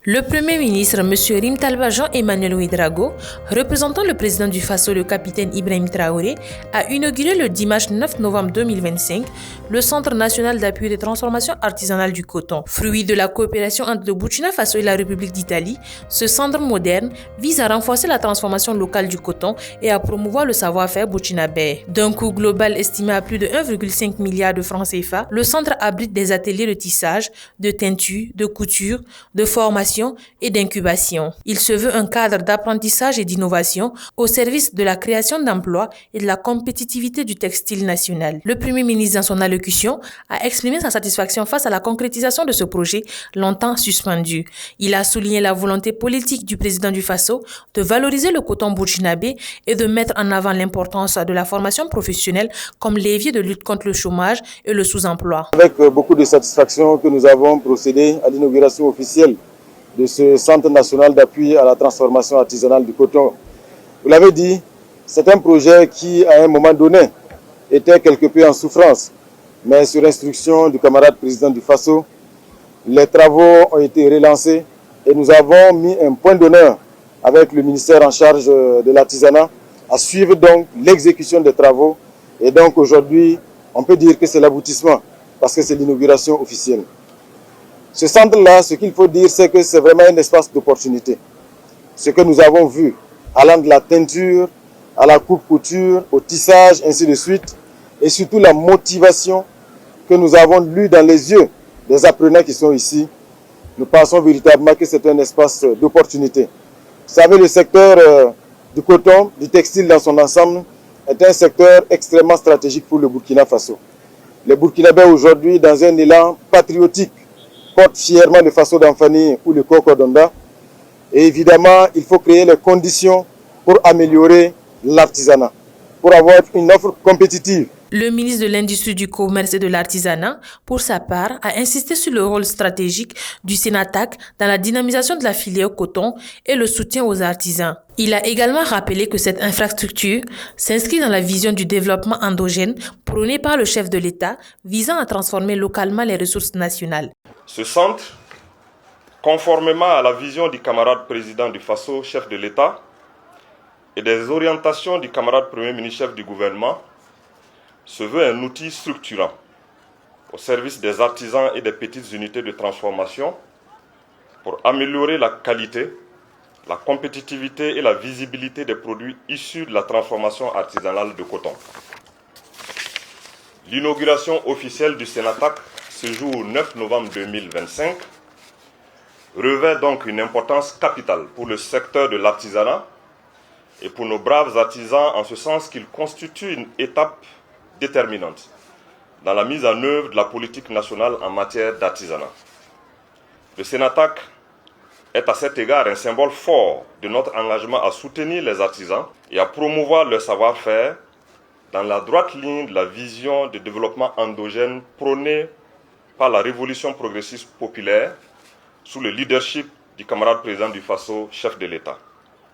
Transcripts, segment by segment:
Le Premier ministre, M. Rim Talba Jean-Emmanuel Ouédraogo, représentant le président du Faso, le capitaine Ibrahim Traoré, a inauguré le dimanche 9 novembre 2025 le Centre national d'appui de transformation artisanale du coton. Fruit de la coopération entre le Burkina Faso et la République d'Italie, ce centre moderne vise à renforcer la transformation locale du coton et à promouvoir le savoir-faire burkinabé. D'un coût global estimé à plus de 1,5 milliard de francs CFA, le centre abrite des ateliers de tissage, de teinture, de couture, de formation et d'incubation. Il se veut un cadre d'apprentissage et d'innovation au service de la création d'emplois et de la compétitivité du textile national. Le Premier ministre, dans son allocution, a exprimé sa satisfaction face à la concrétisation de ce projet longtemps suspendu. Il a souligné la volonté politique du président du Faso de valoriser le coton burkinabé et de mettre en avant l'importance de la formation professionnelle comme levier de lutte contre le chômage et le sous-emploi. Avec beaucoup de satisfaction que nous avons procédé à l'inauguration officielle de ce Centre national d'appui à la transformation artisanale du coton. Vous l'avez dit, c'est un projet qui, à un moment donné, était quelque peu en souffrance. Mais sur instruction du camarade président du Faso, les travaux ont été relancés et nous avons mis un point d'honneur avec le ministère en charge de l'artisanat à suivre donc l'exécution des travaux. Et donc aujourd'hui, on peut dire que c'est l'aboutissement parce que c'est l'inauguration officielle. Ce centre-là, ce qu'il faut dire, c'est que c'est vraiment un espace d'opportunité. Ce que nous avons vu, allant de la teinture, à la coupe-couture, au tissage, ainsi de suite, et surtout la motivation que nous avons lue dans les yeux des apprenants qui sont ici, nous pensons véritablement que c'est un espace d'opportunité. Vous savez, le secteur du coton, du textile dans son ensemble, est un secteur extrêmement stratégique pour le Burkina Faso. Les Burkinabés aujourd'hui, dans un élan patriotique, porte fièrement le Faso d'Anfani ou le Cocodonda. Et évidemment, il faut créer les conditions pour améliorer l'artisanat, pour avoir une offre compétitive. Le ministre de l'Industrie, du Commerce et de l'Artisanat, pour sa part, a insisté sur le rôle stratégique du Sénatac dans la dynamisation de la filière coton et le soutien aux artisans. Il a également rappelé que cette infrastructure s'inscrit dans la vision du développement endogène prônée par le chef de l'État visant à transformer localement les ressources nationales. Ce centre, conformément à la vision du camarade président du Faso, chef de l'État, et des orientations du camarade Premier ministre, chef du gouvernement, se veut un outil structurant au service des artisans et des petites unités de transformation pour améliorer la qualité, la compétitivité et la visibilité des produits issus de la transformation artisanale de coton. L'inauguration officielle du Sénatac ce jour 9 novembre 2025 revêt donc une importance capitale pour le secteur de l'artisanat et pour nos braves artisans en ce sens qu'il constitue une étape déterminante dans la mise en œuvre de la politique nationale en matière d'artisanat. Le Sénatac est à cet égard un symbole fort de notre engagement à soutenir les artisans et à promouvoir leur savoir-faire dans la droite ligne de la vision de développement endogène prônée par la révolution progressiste populaire sous le leadership du camarade président du Faso, chef de l'État.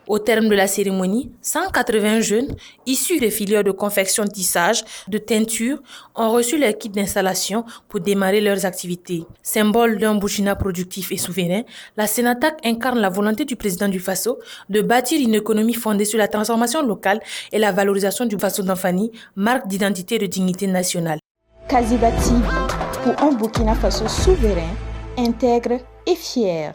Au terme de la cérémonie, 180 jeunes issus des filières de confection tissage, de teinture, ont reçu leur kit d'installation pour démarrer leurs activités. Symbole d'un Burkina productif et souverain, la Sénatac incarne la volonté du président du Faso de bâtir une économie fondée sur la transformation locale et la valorisation du Faso d'Anfani, marque d'identité et de dignité nationale. Kaziba TV, pour un Burkina Faso souverain, intègre et fier.